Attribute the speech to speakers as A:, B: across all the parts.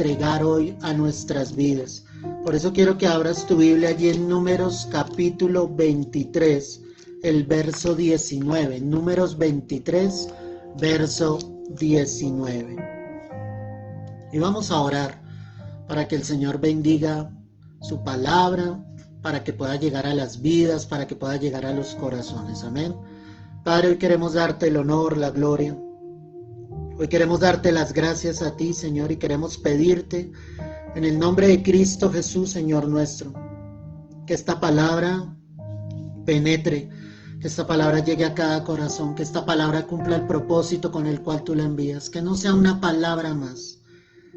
A: entregar hoy a nuestras vidas. Por eso quiero que abras tu Biblia allí en Números capítulo 23, el verso 19. Números 23, verso 19. Y vamos a orar para que el Señor bendiga su palabra, para que pueda llegar a las vidas, para que pueda llegar a los corazones. Amén. Padre, hoy queremos darte el honor, la gloria. Hoy queremos darte las gracias a ti, Señor, y queremos pedirte en el nombre de Cristo Jesús, Señor nuestro, que esta palabra penetre, que esta palabra llegue a cada corazón, que esta palabra cumpla el propósito con el cual tú la envías, que no sea una palabra más,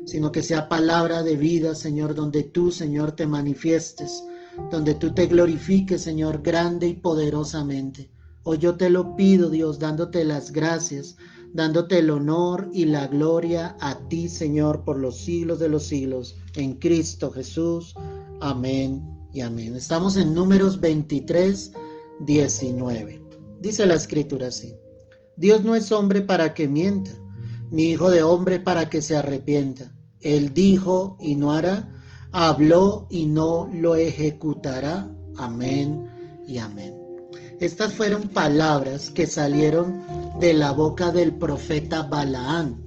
A: sino que sea palabra de vida, Señor, donde tú, Señor, te manifiestes, donde tú te glorifiques, Señor, grande y poderosamente. Hoy yo te lo pido, Dios, dándote las gracias, dándote el honor y la gloria a ti, Señor, por los siglos de los siglos, en Cristo Jesús. Amén y amén. Estamos en Números 23, 19. Dice la Escritura así: Dios no es hombre para que mienta, ni hijo de hombre para que se arrepienta. Él dijo y no hará, habló y no lo ejecutará. Amén y amén. Estas fueron palabras que salieron de la boca del profeta Balaam,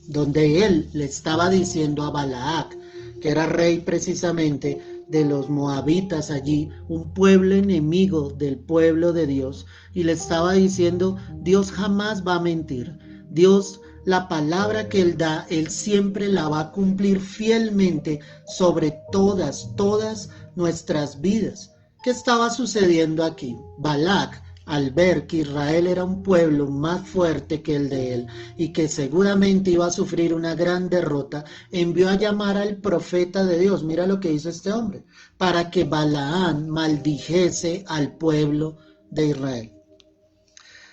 A: donde él le estaba diciendo a Balac, que era rey precisamente de los moabitas allí, un pueblo enemigo del pueblo de Dios, y le estaba diciendo: Dios jamás va a mentir. Dios, la palabra que él da, él siempre la va a cumplir fielmente sobre todas nuestras vidas. ¿Qué estaba sucediendo aquí? Balac, al ver que Israel era un pueblo más fuerte que el de él y que seguramente iba a sufrir una gran derrota, envió a llamar al profeta de Dios. Mira lo que hizo este hombre, para que Balaam maldijese al pueblo de Israel.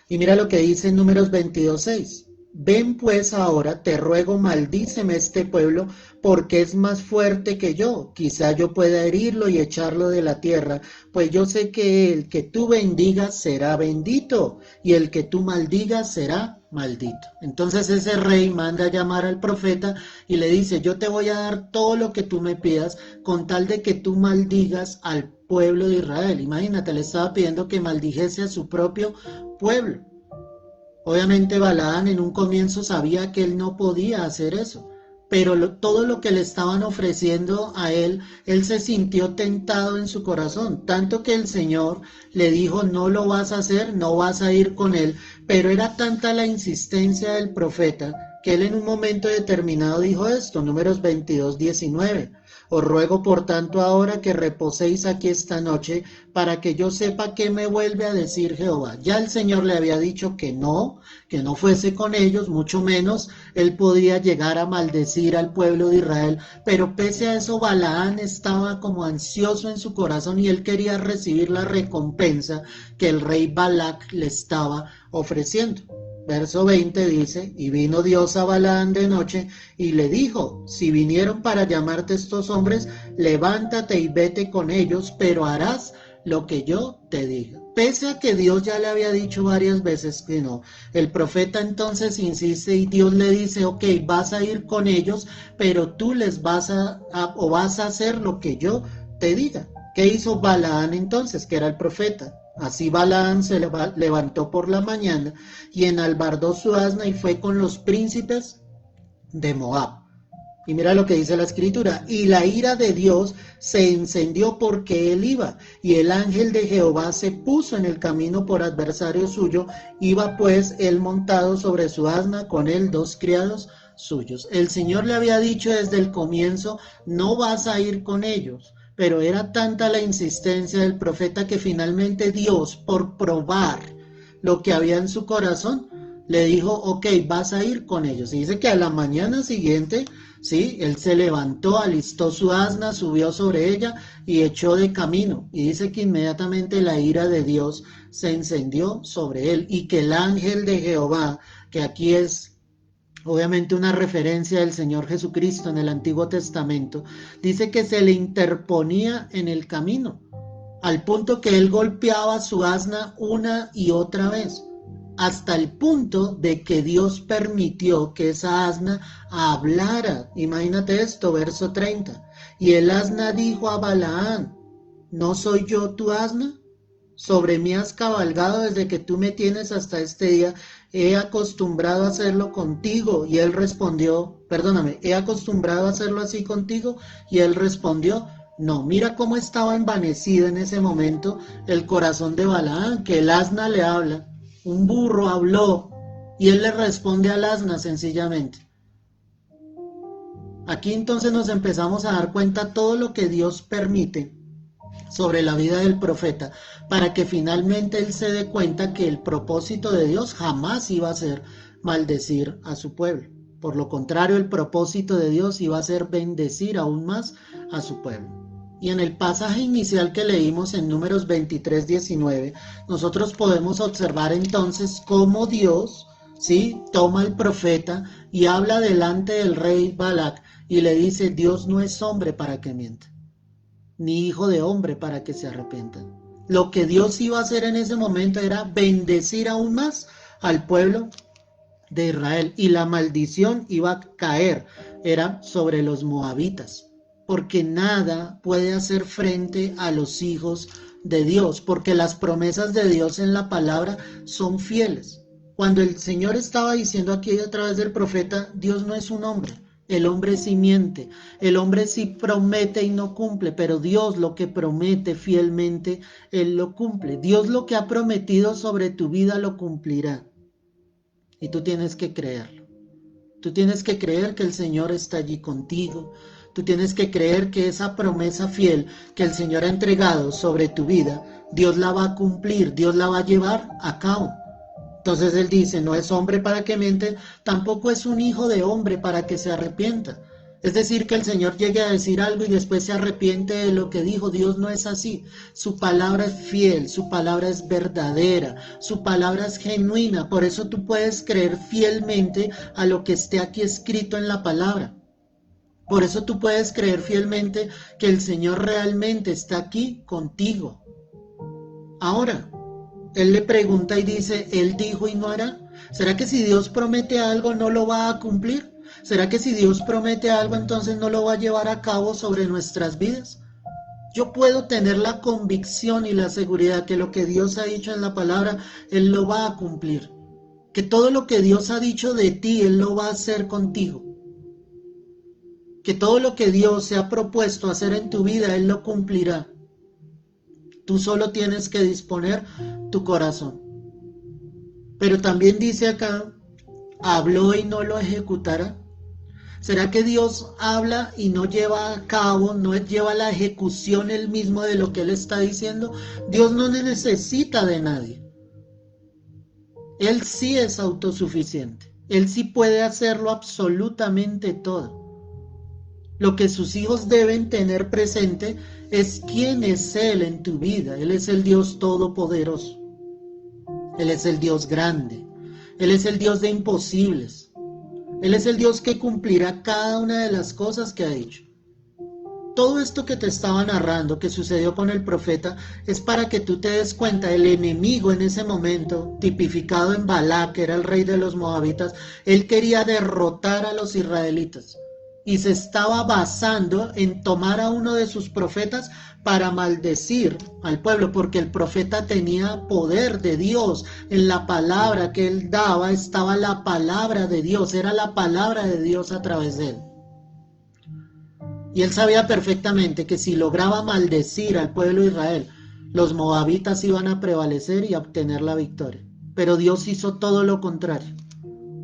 A: Y mira lo que dice en Números 22:6. Ven pues ahora, te ruego, maldíceme este pueblo, porque es más fuerte que yo. Quizá yo pueda herirlo y echarlo de la tierra, pues yo sé que el que tú bendigas será bendito, y el que tú maldigas será maldito. Entonces ese rey manda a llamar al profeta y le dice: yo te voy a dar todo lo que tú me pidas, con tal de que tú maldigas al pueblo de Israel. Imagínate, le estaba pidiendo que maldijese a su propio pueblo. Obviamente Balaam en un comienzo sabía que él no podía hacer eso, pero todo lo que le estaban ofreciendo a él se sintió tentado en su corazón, tanto que el Señor le dijo: no lo vas a hacer, no vas a ir con él, pero era tanta la insistencia del profeta que él en un momento determinado dijo esto, Números 22:19. Os ruego por tanto ahora que reposéis aquí esta noche, para que yo sepa qué me vuelve a decir Jehová. Ya el Señor le había dicho que no fuese con ellos, mucho menos él podía llegar a maldecir al pueblo de Israel, pero pese a eso Balaam estaba como ansioso en su corazón y él quería recibir la recompensa que el rey Balac le estaba ofreciendo. Verso 20 dice: y vino Dios a Balaam de noche y le dijo: si vinieron para llamarte estos hombres, levántate y vete con ellos, pero harás lo que yo te diga. Pese a que Dios ya le había dicho varias veces que no, el profeta entonces insiste y Dios le dice: ok, vas a ir con ellos, pero tú les vas a hacer lo que yo te diga. ¿Qué hizo Balaam entonces, que era el profeta? Así Balaam se levantó por la mañana y enalbardó su asna y fue con los príncipes de Moab. Y mira lo que dice la Escritura: y la ira de Dios se encendió porque él iba, y el ángel de Jehová se puso en el camino por adversario suyo. Iba pues él montado sobre su asna, con él 2 criados suyos. El Señor le había dicho desde el comienzo: no vas a ir con ellos. Pero era tanta la insistencia del profeta que finalmente Dios, por probar lo que había en su corazón, le dijo: ok, vas a ir con ellos. Y dice que a la mañana siguiente, sí, él se levantó, alistó su asna, subió sobre ella y echó de camino. Y dice que inmediatamente la ira de Dios se encendió sobre él, y que el ángel de Jehová, que aquí es obviamente una referencia del Señor Jesucristo en el Antiguo Testamento, dice que se le interponía en el camino, al punto que él golpeaba su asna una y otra vez. hasta el punto de que Dios permitió que esa asna hablara. Imagínate esto, verso 30. Y el asna dijo a Balaam: ¿no soy yo tu asna? Sobre mí has cabalgado desde que tú me tienes hasta este día. He acostumbrado a hacerlo contigo. Y él respondió, perdóname, he acostumbrado a hacerlo así contigo. Y él respondió, no. Mira cómo estaba envanecido en ese momento el corazón de Balaam, que el asna le habla. Un burro habló y él le responde al asna sencillamente. Aquí entonces nos empezamos a dar cuenta todo lo que Dios permite sobre la vida del profeta, para que finalmente él se dé cuenta que el propósito de Dios jamás iba a ser maldecir a su pueblo. Por lo contrario, el propósito de Dios iba a ser bendecir aún más a su pueblo. Y en el pasaje inicial que leímos en Números 23:19, nosotros podemos observar entonces cómo Dios, ¿sí?, toma al profeta y habla delante del rey Balac y le dice: Dios no es hombre para que mienta, ni hijo de hombre para que se arrepientan. Lo que Dios iba a hacer en ese momento era bendecir aún más al pueblo de Israel, y la maldición iba a caer, era sobre los moabitas, porque nada puede hacer frente a los hijos de Dios, porque las promesas de Dios en la palabra son fieles. Cuando el Señor estaba diciendo aquí a través del profeta, Dios no es un hombre. El hombre sí miente, el hombre sí promete y no cumple, pero Dios lo que promete fielmente, Él lo cumple. Dios lo que ha prometido sobre tu vida lo cumplirá. Y tú tienes que creerlo. Tú tienes que creer que el Señor está allí contigo. Tú tienes que creer que esa promesa fiel que el Señor ha entregado sobre tu vida, Dios la va a cumplir, Dios la va a llevar a cabo. Entonces él dice, no es hombre para que miente, tampoco es un hijo de hombre para que se arrepienta. Es decir, que el Señor llegue a decir algo y después se arrepiente de lo que dijo. Dios no es así. Su palabra es fiel, su palabra es verdadera, su palabra es genuina. Por eso tú puedes creer fielmente a lo que esté aquí escrito en la palabra. Por eso tú puedes creer fielmente que el Señor realmente está aquí contigo. Ahora, él le pregunta y dice, ¿él dijo y no hará? ¿Será que si Dios promete algo no lo va a cumplir? ¿Será que si Dios promete algo entonces no lo va a llevar a cabo sobre nuestras vidas? Yo puedo tener la convicción y la seguridad que lo que Dios ha dicho en la palabra, Él lo va a cumplir. Que todo lo que Dios ha dicho de ti, Él lo va a hacer contigo. Que todo lo que Dios se ha propuesto hacer en tu vida, Él lo cumplirá. Tú solo tienes que disponer tu corazón. Pero también dice acá, habló y no lo ejecutará. ¿Será que Dios habla y no lleva a cabo, no lleva a la ejecución él mismo de lo que él está diciendo? Dios no necesita de nadie. Él sí es autosuficiente. Él sí puede hacerlo absolutamente todo. Lo que sus hijos deben tener presente es quién es Él en tu vida. Él es el Dios todopoderoso. Él es el Dios grande. Él es el Dios de imposibles. Él es el Dios que cumplirá cada una de las cosas que ha dicho. Todo esto que te estaba narrando, que sucedió con el profeta, es para que tú te des cuenta. El enemigo en ese momento, tipificado en Balac, que era el rey de los moabitas, él quería derrotar a los israelitas. Y se estaba basando en tomar a uno de sus profetas para maldecir al pueblo, porque el profeta tenía poder de Dios. En la palabra que él daba estaba la palabra de Dios, era la palabra de Dios a través de él. Y él sabía perfectamente que si lograba maldecir al pueblo de Israel, los moabitas iban a prevalecer y a obtener la victoria. Pero Dios hizo todo lo contrario.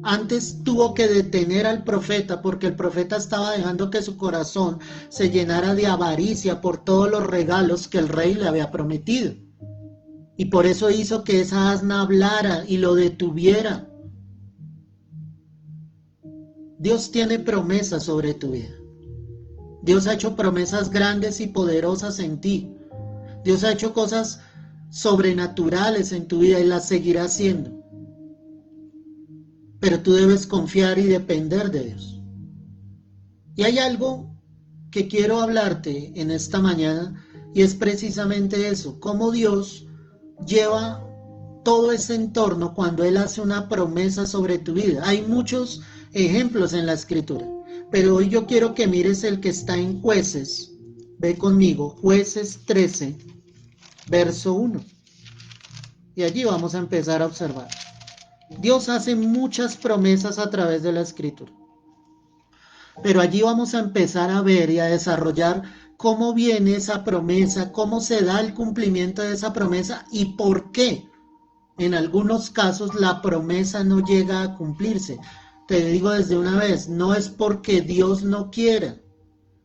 A: Antes tuvo que detener al profeta porque el profeta estaba dejando que su corazón se llenara de avaricia por todos los regalos que el rey le había prometido. Y por eso hizo que esa asna hablara y lo detuviera. Dios tiene promesas sobre tu vida. Dios ha hecho promesas grandes y poderosas en ti. Dios ha hecho cosas sobrenaturales en tu vida y las seguirá haciendo. Pero tú debes confiar y depender de Dios. Y hay algo que quiero hablarte en esta mañana y es precisamente eso, cómo Dios lleva todo ese entorno cuando Él hace una promesa sobre tu vida. Hay muchos ejemplos en la Escritura, pero hoy yo quiero que mires el que está en Jueces. Ve conmigo, Jueces 13, verso 1. Y allí vamos a empezar a observar. Dios hace muchas promesas a través de la Escritura. Pero allí vamos a empezar a ver y a desarrollar cómo viene esa promesa, cómo se da el cumplimiento de esa promesa y por qué en algunos casos la promesa no llega a cumplirse. Te digo desde una vez, no es porque Dios no quiera.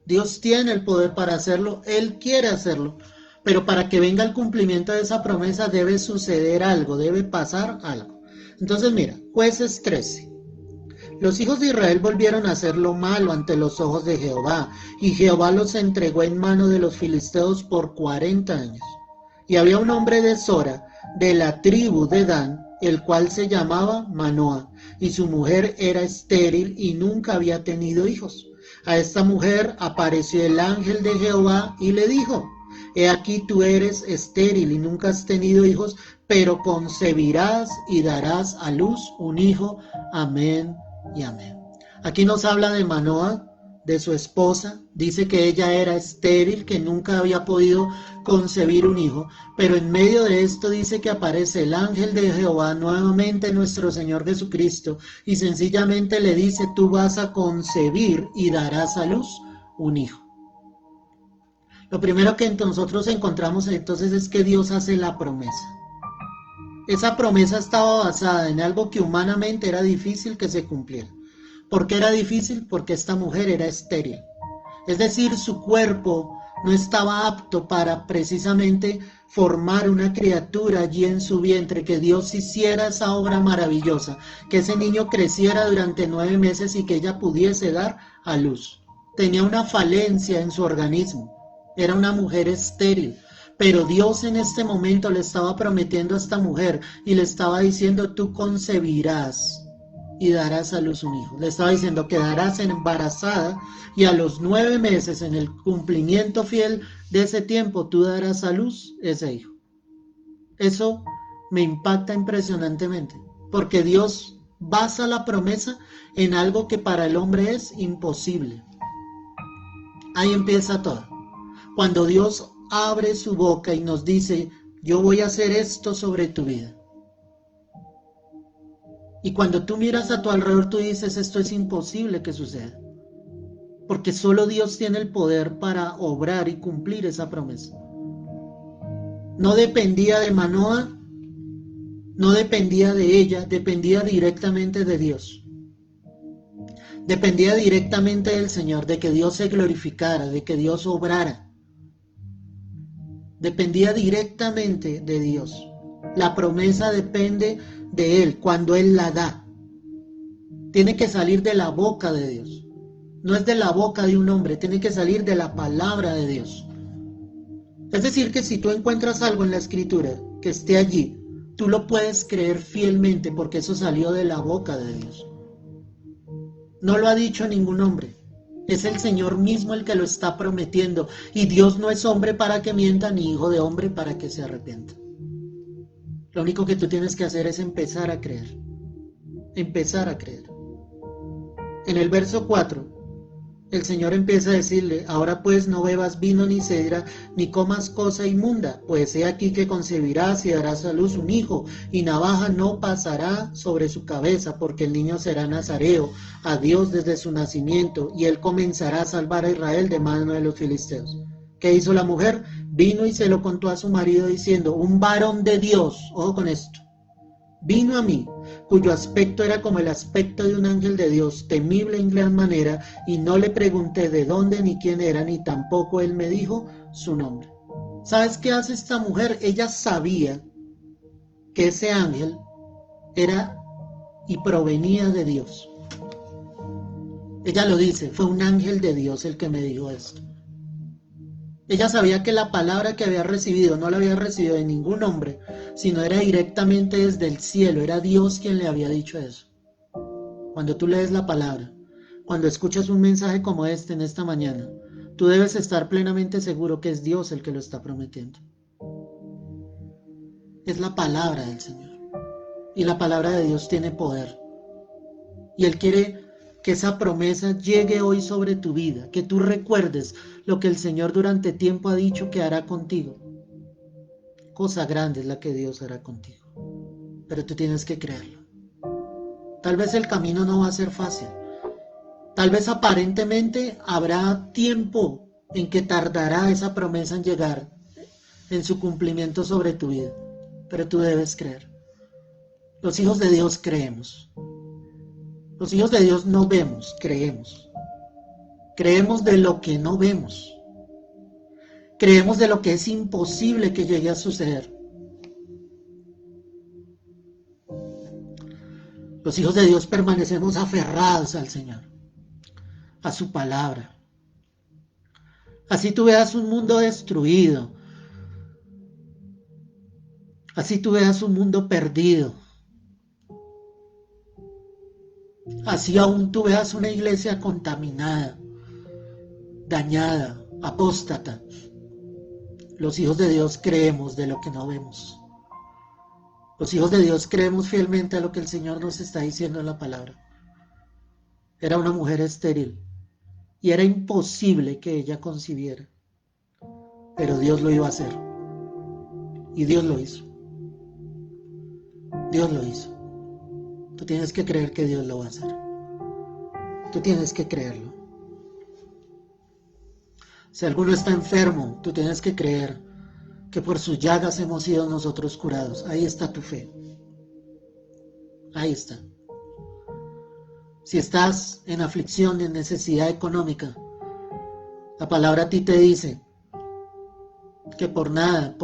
A: Dios tiene el poder para hacerlo, Él quiere hacerlo. Pero para que venga el cumplimiento de esa promesa debe suceder algo, debe pasar algo. Entonces mira, Jueces 13. Los hijos de Israel volvieron a hacer lo malo ante los ojos de Jehová, y Jehová los entregó en mano de los filisteos por 40 años. Y había un hombre de Sora, de la tribu de Dan, el cual se llamaba Manoa, y su mujer era estéril y nunca había tenido hijos. A esta mujer apareció el ángel de Jehová y le dijo: He aquí tú eres estéril y nunca has tenido hijos, pero concebirás y darás a luz un hijo. Amén y amén. Aquí nos habla de Manoa, de su esposa. Dice que ella era estéril, que nunca había podido concebir un hijo, pero en medio de esto dice que aparece el ángel de Jehová, nuevamente nuestro Señor Jesucristo, y sencillamente le dice: tú vas a concebir y darás a luz un hijo. Lo primero que nosotros encontramos entonces es que Dios hace la promesa. Esa promesa estaba basada en algo que humanamente era difícil que se cumpliera. ¿Por qué era difícil? Porque esta mujer era estéril. Es decir, su cuerpo no estaba apto para precisamente formar una criatura allí en su vientre, que Dios hiciera esa obra maravillosa, que ese niño creciera durante 9 meses y que ella pudiese dar a luz. Tenía una falencia en su organismo, era una mujer estéril. Pero Dios en este momento le estaba prometiendo a esta mujer y le estaba diciendo: tú concebirás y darás a luz un hijo. Le estaba diciendo: quedarás embarazada y a los 9 meses, en el cumplimiento fiel de ese tiempo, tú darás a luz ese hijo. Eso me impacta impresionantemente, porque Dios basa la promesa en algo que para el hombre es imposible. Ahí empieza todo. Cuando Dios abre su boca y nos dice: yo voy a hacer esto sobre tu vida. Y cuando tú miras a tu alrededor, tú dices: esto es imposible que suceda. Porque solo Dios tiene el poder para obrar y cumplir esa promesa. No dependía de Manoa, no dependía de ella, dependía directamente de Dios. Dependía directamente del Señor, de que Dios se glorificara, de que Dios obrara. Dependía directamente de Dios. La promesa depende de Él cuando Él la da. Tiene que salir de la boca de Dios. No es de la boca de un hombre, tiene que salir de la palabra de Dios. Es decir, que si tú encuentras algo en la Escritura que esté allí, tú lo puedes creer fielmente porque eso salió de la boca de Dios. No lo ha dicho ningún hombre. Es el Señor mismo el que lo está prometiendo. Y Dios no es hombre para que mienta, ni hijo de hombre para que se arrepienta. Lo único que tú tienes que hacer es empezar a creer. Empezar a creer. En el verso 4, el Señor empieza a decirle: ahora pues no bebas vino ni sidra, ni comas cosa inmunda, pues he aquí que concebirás y darás a luz un hijo, y navaja no pasará sobre su cabeza, porque el niño será nazareo a Dios desde su nacimiento, y él comenzará a salvar a Israel de mano de los filisteos. ¿Qué hizo la mujer? Vino y se lo contó a su marido diciendo: un varón de Dios, ojo con esto, vino a mí, cuyo aspecto era como el aspecto de un ángel de Dios, temible en gran manera, y no le pregunté de dónde ni quién era, ni tampoco él me dijo su nombre. ¿Sabes qué hace esta mujer? Ella sabía que ese ángel era y provenía de Dios. Ella lo dice: fue un ángel de Dios el que me dijo esto. Ella sabía que la palabra que había recibido no la había recibido de ningún hombre, sino era directamente desde el cielo. Era Dios quien le había dicho eso. Cuando tú lees la palabra, cuando escuchas un mensaje como este en esta mañana, tú debes estar plenamente seguro que es Dios el que lo está prometiendo. es la palabra del Señor. Y la palabra de Dios tiene poder. Y Él quiere que esa promesa llegue hoy sobre tu vida, que tú recuerdes lo que el Señor durante tiempo ha dicho que hará contigo. Cosa grande es la que Dios hará contigo, pero tú tienes que creerlo. Tal vez el camino no va a ser fácil. Tal vez aparentemente habrá tiempo en que tardará esa promesa en llegar, en su cumplimiento sobre tu vida, pero tú debes creer. Los hijos de Dios creemos. Los hijos de Dios no vemos, creemos. Creemos de lo que no vemos. Creemos de lo que es imposible que llegue a suceder. Los hijos de Dios permanecemos aferrados al Señor, a su palabra. Así tú veas un mundo destruido, así tú veas un mundo perdido, así aún tú veas una iglesia contaminada, dañada, apóstata. Los hijos de Dios creemos de lo que no vemos. Los hijos de Dios creemos fielmente a lo que el Señor nos está diciendo en la palabra. Era una mujer estéril y era imposible que ella concibiera, pero Dios lo iba a hacer y Dios lo hizo. Dios lo hizo. Tú tienes que creer que Dios lo va a hacer. Tú tienes que creerlo. Si alguno está enfermo, tú tienes que creer que por sus llagas hemos sido nosotros curados. Ahí está tu fe. Ahí está. Si estás en aflicción, en necesidad económica, la palabra a ti te dice que por nada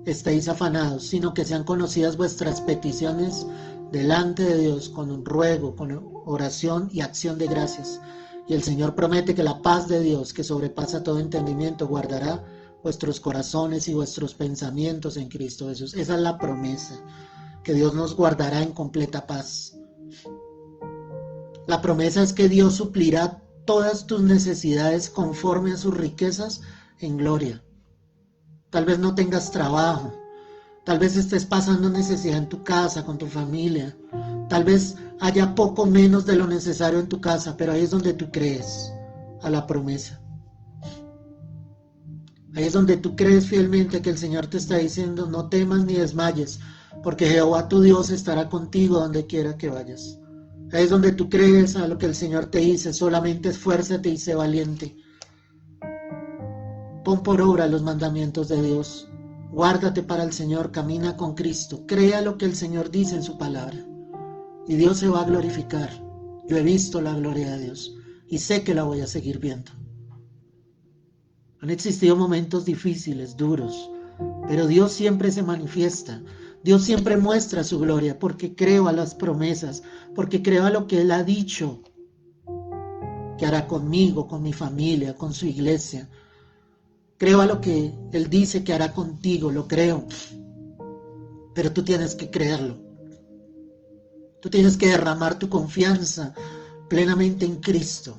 A: estéis afanados, sino que sean conocidas vuestras peticiones delante de Dios con un ruego, con oración y acción de gracias. Y el Señor promete que la paz de Dios, que sobrepasa todo entendimiento, guardará vuestros corazones y vuestros pensamientos en Cristo Jesús. Esa es la promesa, que Dios nos guardará en completa paz. La promesa es que Dios suplirá todas tus necesidades conforme a sus riquezas en gloria. Tal vez no tengas trabajo, tal vez estés pasando necesidad en tu casa, con tu familia, tal vez haya poco menos de lo necesario en tu casa, pero ahí es donde tú crees a la promesa. Ahí es donde tú crees fielmente que el Señor te está diciendo: no temas ni desmayes, porque Jehová tu Dios estará contigo donde quiera que vayas. Ahí es donde tú crees a lo que el Señor te dice: solamente esfuérzate y sé valiente. Pon por obra los mandamientos de Dios. Guárdate para el Señor, camina con Cristo. Crea lo que el Señor dice en su palabra. Y Dios se va a glorificar. Yo he visto la gloria de Dios y sé que la voy a seguir viendo. Han existido momentos difíciles, duros, pero Dios siempre se manifiesta. Dios siempre muestra su gloria porque creo a las promesas, porque creo a lo que Él ha dicho que hará conmigo, con mi familia, con su iglesia. Creo a lo que Él dice que hará contigo, lo creo. Pero tú tienes que creerlo. Tú tienes que derramar tu confianza plenamente en Cristo.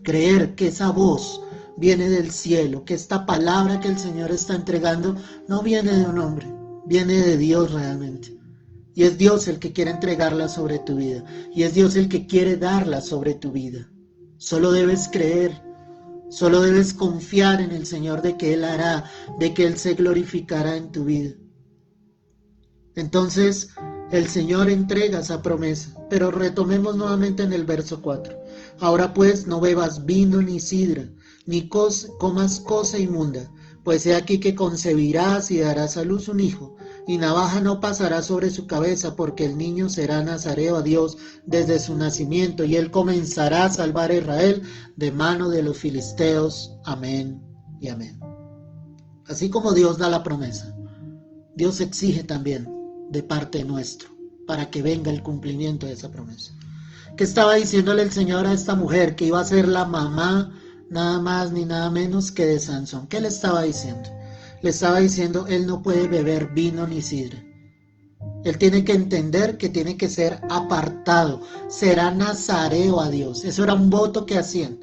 A: Creer que esa voz viene del cielo, que esta palabra que el Señor está entregando no viene de un hombre, viene de Dios realmente. Y es Dios el que quiere entregarla sobre tu vida. Y es Dios el que quiere darla sobre tu vida. Solo debes creer. Solo debes confiar en el Señor de que Él hará, de que Él se glorificará en tu vida. Entonces el Señor entrega esa promesa. Pero retomemos nuevamente en el verso 4. Ahora pues no bebas vino ni sidra, ni comas cosa inmunda, pues he aquí que concebirás y darás a luz un hijo, y navaja no pasará sobre su cabeza, porque el niño será nazareo a Dios desde su nacimiento, y él comenzará a salvar a Israel de mano de los filisteos. Amén y amén. Así como Dios da la promesa, Dios exige también de parte nuestro para que venga el cumplimiento de esa promesa. ¿Qué estaba diciéndole el Señor a esta mujer? Que iba a ser la mamá nada más ni nada menos que de Sansón. ¿Qué le estaba diciendo? Le estaba diciendo: él no puede beber vino ni sidra. Él tiene que entender que tiene que ser apartado. Será nazareo a Dios. Eso era un voto que hacían.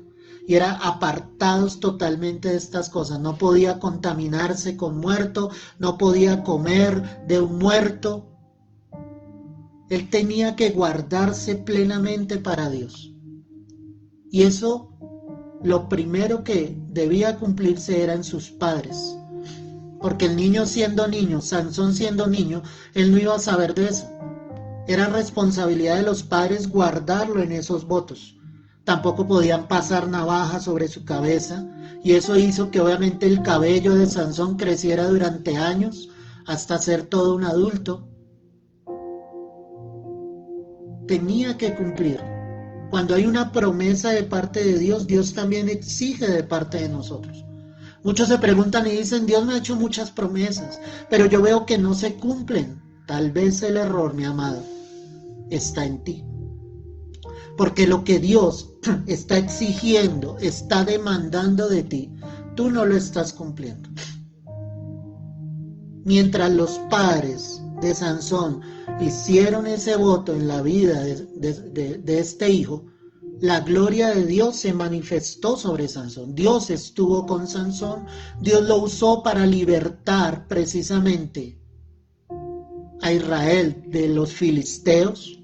A: y era apartados totalmente de estas cosas. No podía contaminarse con muerto, no podía comer de un muerto. Él tenía que guardarse plenamente para Dios. Y eso, lo primero que debía cumplirse era en sus padres. Porque el niño siendo niño, Sansón siendo niño, él no iba a saber de eso. Era responsabilidad de los padres guardarlo en esos votos. Tampoco podían pasar navaja sobre su cabeza, y eso hizo que obviamente el cabello de Sansón creciera durante años hasta ser todo un adulto. Tenía que cumplir. Cuando hay una promesa de parte de Dios, Dios también exige de parte de nosotros. Muchos se preguntan y dicen, Dios me ha hecho muchas promesas, pero yo veo que no se cumplen. Tal vez el error, mi amado, está en ti. Porque lo que Dios está exigiendo, está demandando de ti, tú no lo estás cumpliendo. Mientras los padres de Sansón hicieron ese voto en la vida de este hijo, la gloria de Dios se manifestó sobre Sansón. Dios estuvo con Sansón, Dios lo usó para libertar precisamente a Israel de los filisteos.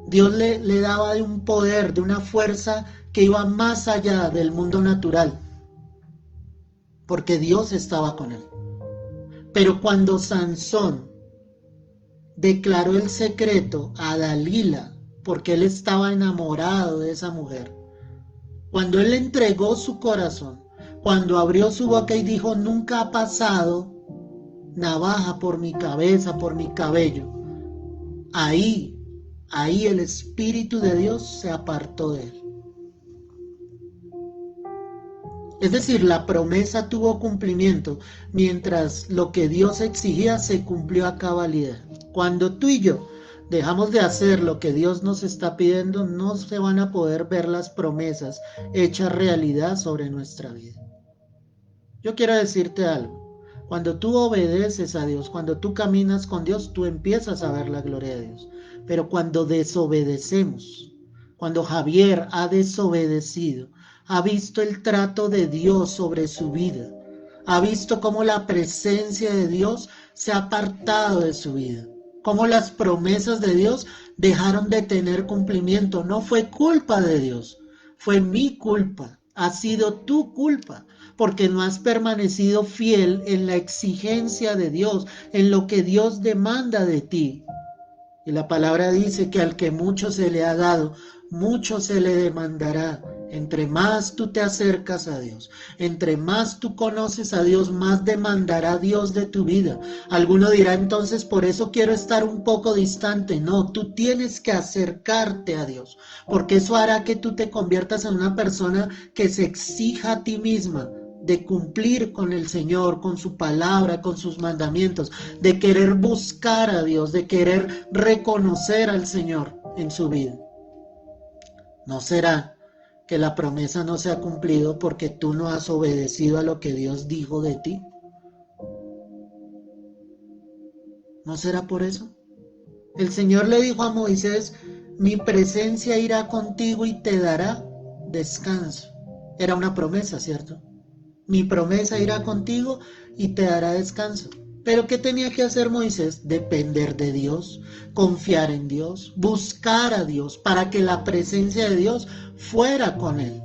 A: Dios le daba de un poder, de una fuerza que iba más allá del mundo natural, porque Dios estaba con él. Pero cuando Sansón declaró el secreto a Dalila, porque él estaba enamorado de esa mujer, cuando él le entregó su corazón, cuando abrió su boca y dijo, nunca ha pasado navaja por mi cabeza, por mi cabello, ahí el Espíritu de Dios se apartó de él. Es decir, la promesa tuvo cumplimiento, mientras lo que Dios exigía se cumplió a cabalidad. Cuando tú y yo dejamos de hacer lo que Dios nos está pidiendo, no se van a poder ver las promesas hechas realidad sobre nuestra vida. Yo quiero decirte algo. Cuando tú obedeces a Dios, cuando tú caminas con Dios, tú empiezas a ver la gloria de Dios. Pero cuando desobedecemos, cuando Javier ha desobedecido, ha visto el trato de Dios sobre su vida, ha visto cómo la presencia de Dios se ha apartado de su vida, cómo las promesas de Dios dejaron de tener cumplimiento. No fue culpa de Dios, fue mi culpa, ha sido tu culpa, porque no has permanecido fiel en la exigencia de Dios, en lo que Dios demanda de ti. Y la palabra dice que al que mucho se le ha dado, mucho se le demandará. Entre más tú te acercas a Dios, entre más tú conoces a Dios, más demandará Dios de tu vida. Alguno dirá entonces, por eso quiero estar un poco distante. No, tú tienes que acercarte a Dios, porque eso hará que tú te conviertas en una persona que se exija a ti misma de cumplir con el Señor, con su palabra, con sus mandamientos, de querer buscar a Dios, de querer reconocer al Señor en su vida. ¿No será que la promesa no se ha cumplido porque tú no has obedecido a lo que Dios dijo de ti? ¿No será por eso? El Señor le dijo a Moisés, mi presencia irá contigo y te dará descanso. Era una promesa, ¿cierto? Mi promesa irá contigo y te dará descanso. ¿Pero qué tenía que hacer Moisés? Depender de Dios, confiar en Dios, buscar a Dios para que la presencia de Dios fuera con él.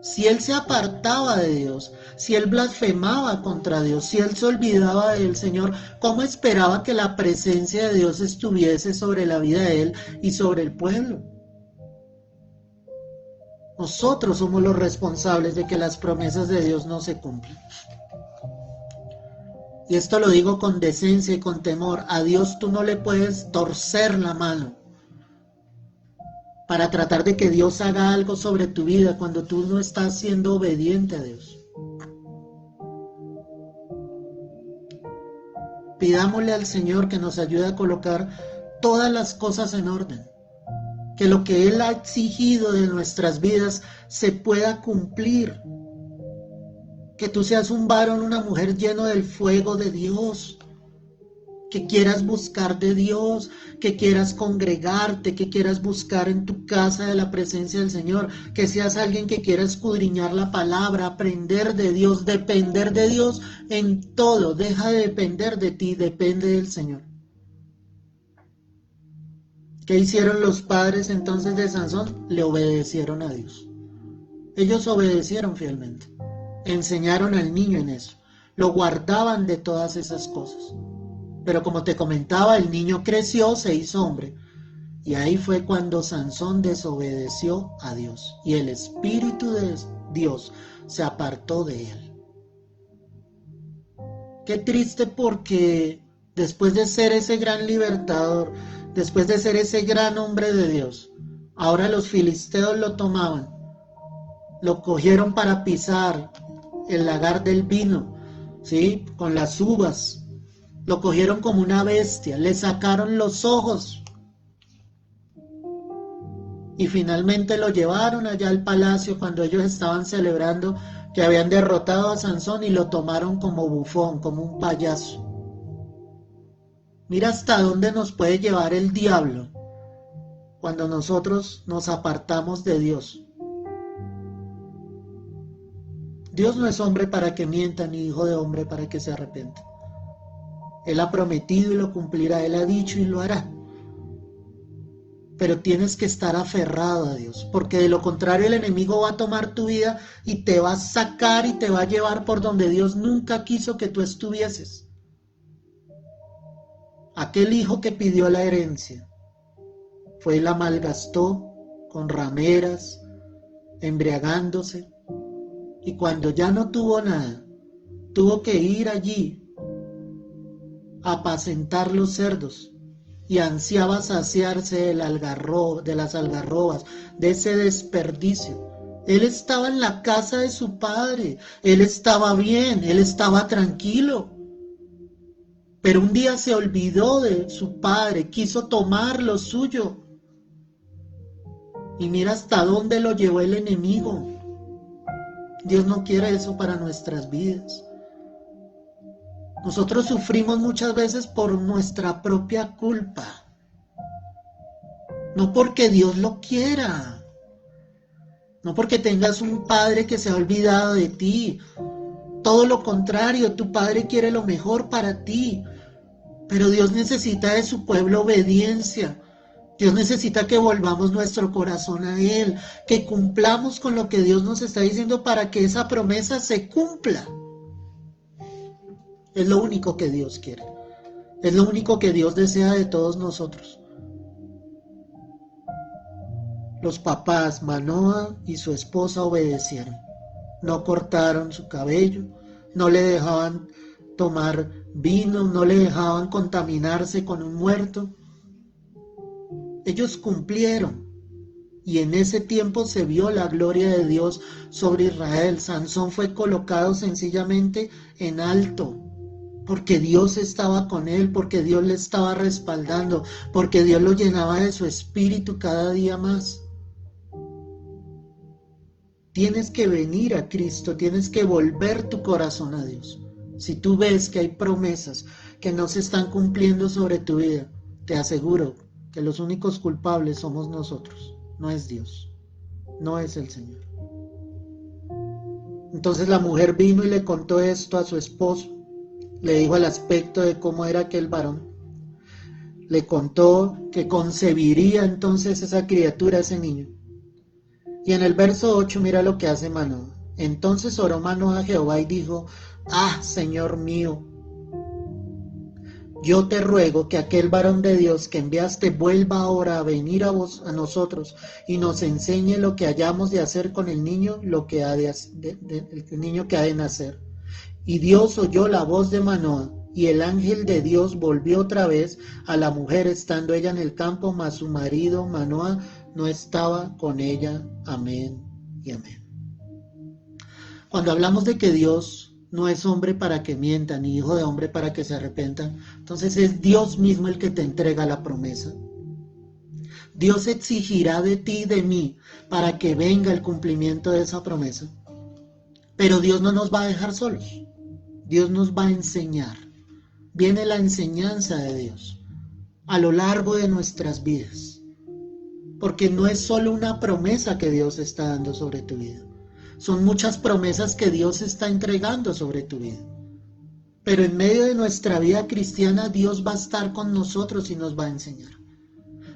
A: Si él se apartaba de Dios, si él blasfemaba contra Dios, si él se olvidaba del Señor, ¿cómo esperaba que la presencia de Dios estuviese sobre la vida de él y sobre el pueblo? Nosotros somos los responsables de que las promesas de Dios no se cumplan. Y esto lo digo con decencia y con temor. A Dios tú no le puedes torcer la mano para tratar de que Dios haga algo sobre tu vida cuando tú no estás siendo obediente a Dios. Pidámosle al Señor que nos ayude a colocar todas las cosas en orden. Que lo que Él ha exigido de nuestras vidas se pueda cumplir. Que tú seas un varón, una mujer lleno del fuego de Dios. que quieras buscar de Dios, que quieras congregarte, que quieras buscar en tu casa de la presencia del Señor, que seas alguien que quiera escudriñar la palabra, aprender de Dios, depender de Dios en todo. Deja de depender de ti, depende del Señor. ¿Qué hicieron los padres entonces de Sansón? Le obedecieron a Dios. Ellos obedecieron fielmente, enseñaron al niño en eso, lo guardaban de todas esas cosas. Pero como te comentaba, el niño creció, se hizo hombre, y ahí fue cuando Sansón desobedeció a Dios, y el Espíritu de Dios se apartó de él. Qué triste, porque después de ser ese gran libertador, después de ser ese gran hombre de Dios, ahora los filisteos lo tomaban, lo cogieron para pisar el lagar del vino, ¿sí? Con las uvas. Lo cogieron como una bestia, le sacaron los ojos y finalmente lo llevaron allá al palacio cuando ellos estaban celebrando que habían derrotado a Sansón, y lo tomaron como bufón, como un payaso. Mira hasta dónde nos puede llevar el diablo cuando nosotros nos apartamos de Dios. Dios no es hombre para que mienta, ni hijo de hombre para que se arrepienta. Él ha prometido y lo cumplirá, Él ha dicho y lo hará. Pero tienes que estar aferrado a Dios, porque de lo contrario el enemigo va a tomar tu vida y te va a sacar y te va a llevar por donde Dios nunca quiso que tú estuvieses. Aquel hijo que pidió la herencia fue y la malgastó con rameras, embriagándose, y cuando ya no tuvo nada, tuvo que ir allí a apacentar los cerdos, y ansiaba saciarse de las algarrobas, de ese desperdicio. Él estaba en la casa de su padre, él estaba bien, él estaba tranquilo, pero un día se olvidó de su padre, quiso tomar lo suyo, y mira hasta dónde lo llevó el enemigo. Dios no quiere eso para nuestras vidas. Nosotros sufrimos muchas veces por nuestra propia culpa, no porque Dios lo quiera, no porque tengas un padre que se ha olvidado de ti. Todo lo contrario, tu padre quiere lo mejor para ti, pero Dios necesita de su pueblo obediencia. Dios necesita que volvamos nuestro corazón a Él, que cumplamos con lo que Dios nos está diciendo para que esa promesa se cumpla. Es lo único que Dios quiere. Es lo único que Dios desea de todos nosotros. Los papás, Manoah y su esposa, obedecieron. No cortaron su cabello, no le dejaban tomar vino, no le dejaban contaminarse con un muerto. Ellos cumplieron. Y en ese tiempo se vio la gloria de Dios sobre Israel. Sansón fue colocado sencillamente en alto, porque Dios estaba con él, porque Dios le estaba respaldando, porque Dios lo llenaba de su espíritu cada día más. Tienes que venir a Cristo, tienes que volver tu corazón a Dios. Si tú ves que hay promesas que no se están cumpliendo sobre tu vida, te aseguro que los únicos culpables somos nosotros, no es Dios, no es el Señor. Entonces la mujer vino y le contó esto a su esposo. Le dijo el aspecto de cómo era aquel varón. Le contó que concebiría entonces esa criatura, ese niño. Y en el verso 8 mira lo que hace Manoah. Entonces oró Manoah a Jehová y dijo: Señor mío, yo te ruego que aquel varón de Dios que enviaste vuelva ahora a venir a nosotros y nos enseñe lo que hayamos de hacer con el niño, lo que el niño que ha de nacer. Y Dios oyó la voz de Manoah, y el ángel de Dios volvió otra vez a la mujer, estando ella en el campo, mas su marido Manoah no estaba con ella. Amén y amén. Cuando hablamos de que Dios no es hombre para que mienta, ni hijo de hombre para que se arrepienta, entonces es Dios mismo el que te entrega la promesa. Dios exigirá de ti y de mí para que venga el cumplimiento de esa promesa. Pero Dios no nos va a dejar solos. Dios nos va a enseñar. viene la enseñanza de Dios a lo largo de nuestras vidas. Porque no es solo una promesa que Dios está dando sobre tu vida. Son muchas promesas que Dios está entregando sobre tu vida. Pero en medio de nuestra vida cristiana, Dios va a estar con nosotros y nos va a enseñar.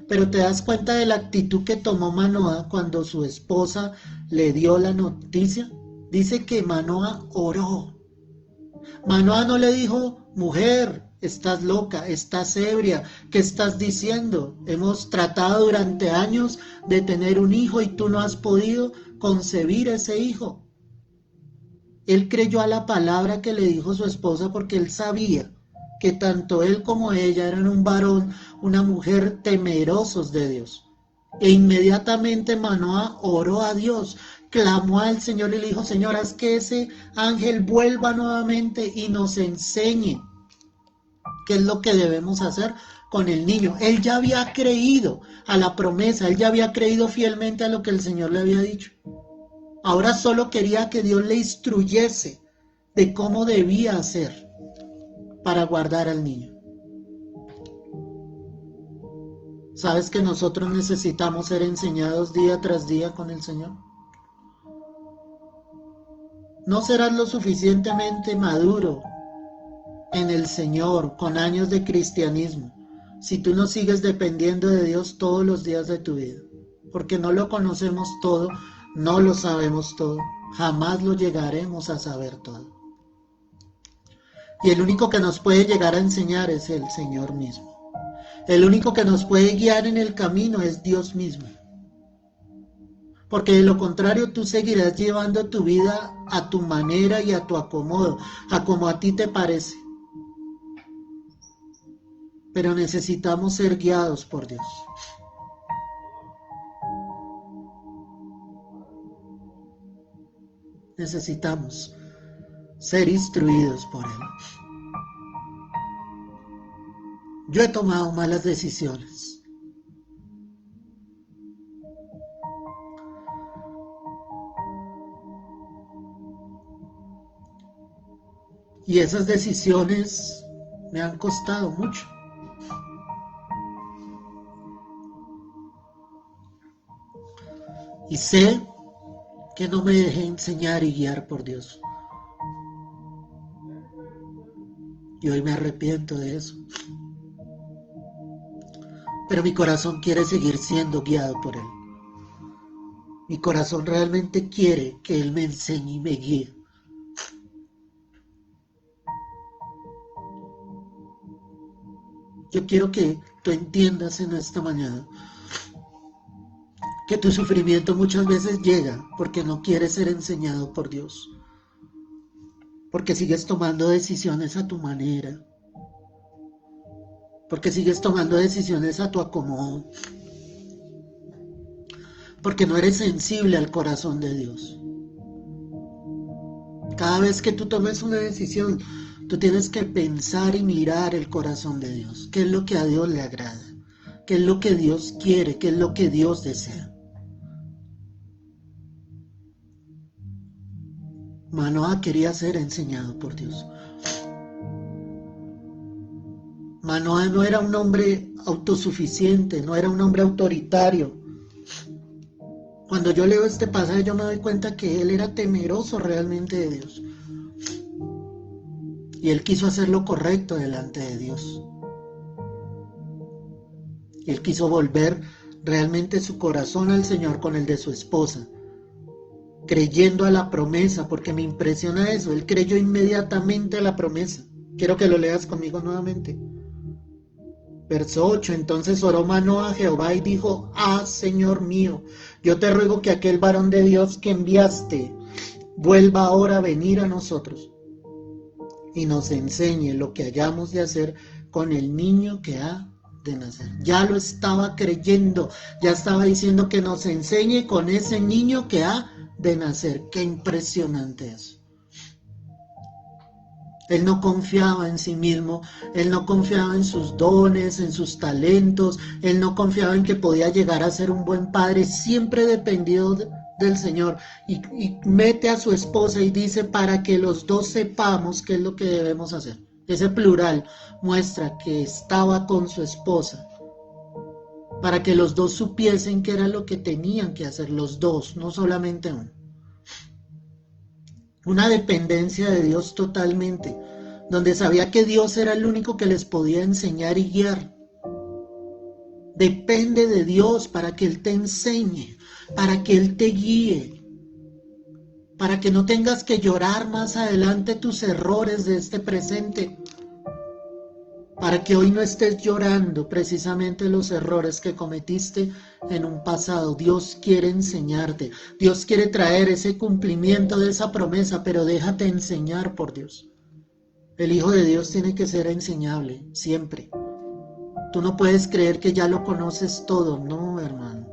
A: Pero te das cuenta de la actitud que tomó Manoah cuando su esposa le dio la noticia. Dice que Manoah oró. Manoah no le dijo, mujer, estás loca, estás ebria, ¿qué estás diciendo? Hemos tratado durante años de tener un hijo y tú no has podido concebir ese hijo. Él creyó a la palabra que le dijo su esposa porque él sabía que tanto él como ella eran un varón, una mujer temerosos de Dios. E inmediatamente Manoah oró a Dios, clamó al Señor y le dijo, Señor, haz que ese ángel vuelva nuevamente y nos enseñe qué es lo que debemos hacer con el niño. Él ya había creído a la promesa, él ya había creído fielmente a lo que el Señor le había dicho. Ahora solo quería que Dios le instruyese de cómo debía hacer para guardar al niño. ¿Sabes que nosotros necesitamos ser enseñados día tras día con el Señor? No serás lo suficientemente maduro en el Señor con años de cristianismo si tú no sigues dependiendo de Dios todos los días de tu vida. Porque no lo conocemos todo, no lo sabemos todo, jamás lo llegaremos a saber todo. Y el único que nos puede llegar a enseñar es el Señor mismo. El único que nos puede guiar en el camino es Dios mismo. Porque de lo contrario tú seguirás llevando tu vida a tu manera y a tu acomodo, a como a ti te parece. Pero necesitamos ser guiados por Dios. Necesitamos ser instruidos por Él. Yo he tomado malas decisiones. Y esas decisiones me han costado mucho. Y sé que no me dejé enseñar y guiar por Dios. Y hoy me arrepiento de eso. Pero mi corazón quiere seguir siendo guiado por Él. Mi corazón realmente quiere que Él me enseñe y me guíe. Yo quiero que tú entiendas en esta mañana que tu sufrimiento muchas veces llega porque no quieres ser enseñado por Dios. Porque sigues tomando decisiones a tu manera. Porque sigues tomando decisiones a tu acomodo. Porque no eres sensible al corazón de Dios. Cada vez que tú tomes una decisión, tú tienes que pensar y mirar el corazón de Dios. ¿Qué es lo que a Dios le agrada? ¿Qué es lo que Dios quiere? ¿Qué es lo que Dios desea? Manoah quería ser enseñado por Dios. Manoah no era un hombre autosuficiente, no era un hombre autoritario. Cuando yo leo este pasaje yo me doy cuenta que él era temeroso realmente de Dios. Y él quiso hacer lo correcto delante de Dios. Y él quiso volver realmente su corazón al Señor con el de su esposa, creyendo a la promesa, porque me impresiona eso. Él creyó inmediatamente a la promesa. Quiero que lo leas conmigo nuevamente. Verso 8, entonces oró Manoah a Jehová y dijo, Señor mío, yo te ruego que aquel varón de Dios que enviaste vuelva ahora a venir a nosotros y nos enseñe lo que hayamos de hacer con el niño que ha de nacer. Ya lo estaba creyendo, ya estaba diciendo que nos enseñe con ese niño que ha de nacer. Qué impresionante eso. Él no confiaba en sí mismo, él no confiaba en sus dones, en sus talentos, él no confiaba en que podía llegar a ser un buen padre, siempre dependió del Señor. Y mete a su esposa y dice, para que los dos sepamos qué es lo que debemos hacer. Ese plural muestra que estaba con su esposa para que los dos supiesen qué era lo que tenían que hacer los dos, no solamente uno. Una dependencia de Dios totalmente, donde sabía que Dios era el único que les podía enseñar y guiar. Depende de Dios para que Él te enseñe, para que Él te guíe, para que no tengas que llorar más adelante tus errores de este presente, para que hoy no estés llorando precisamente los errores que cometiste en un pasado. Dios quiere enseñarte, Dios quiere traer ese cumplimiento de esa promesa, pero déjate enseñar por Dios. El Hijo de Dios tiene que ser enseñable, siempre. Tú no puedes creer que ya lo conoces todo, no, hermano.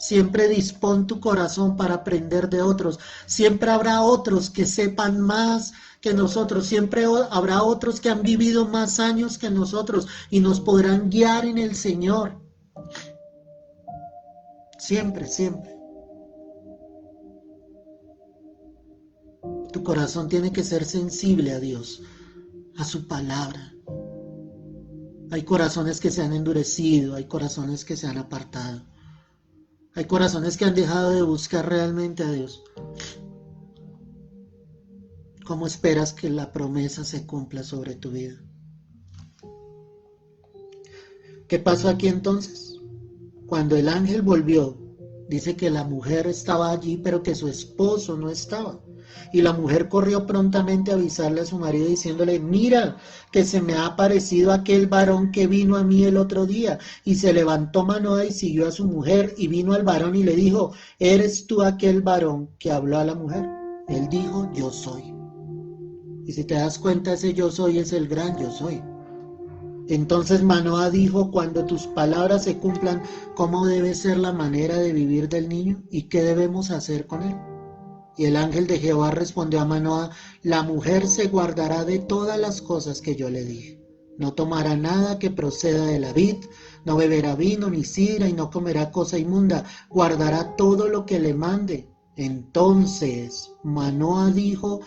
A: Siempre dispón tu corazón para aprender de otros. Siempre habrá otros que sepan más que nosotros. Siempre habrá otros que han vivido más años que nosotros y nos podrán guiar en el Señor. Siempre, siempre. Tu corazón tiene que ser sensible a Dios, a su palabra. Hay corazones que se han endurecido, hay corazones que se han apartado. Hay corazones que han dejado de buscar realmente a Dios. ¿Cómo esperas que la promesa se cumpla sobre tu vida? ¿Qué pasó aquí entonces? Cuando el ángel volvió, dice que la mujer estaba allí, pero que su esposo no estaba. Y la mujer corrió prontamente a avisarle a su marido diciéndole, mira, que se me ha aparecido aquel varón que vino a mí el otro día. Y se levantó Manoa y siguió a su mujer y vino al varón y le dijo, ¿eres tú aquel varón que habló a la mujer? Él dijo, yo soy. Y si te das cuenta, ese yo soy es el gran yo soy. Entonces Manoa dijo, cuando tus palabras se cumplan, ¿cómo debe ser la manera de vivir del niño? ¿Y qué debemos hacer con él? Y el ángel de Jehová respondió a Manoa, la mujer se guardará de todas las cosas que yo le dije. No tomará nada que proceda de la vid, no beberá vino ni sidra y no comerá cosa inmunda, guardará todo lo que le mande. Entonces Manoa dijo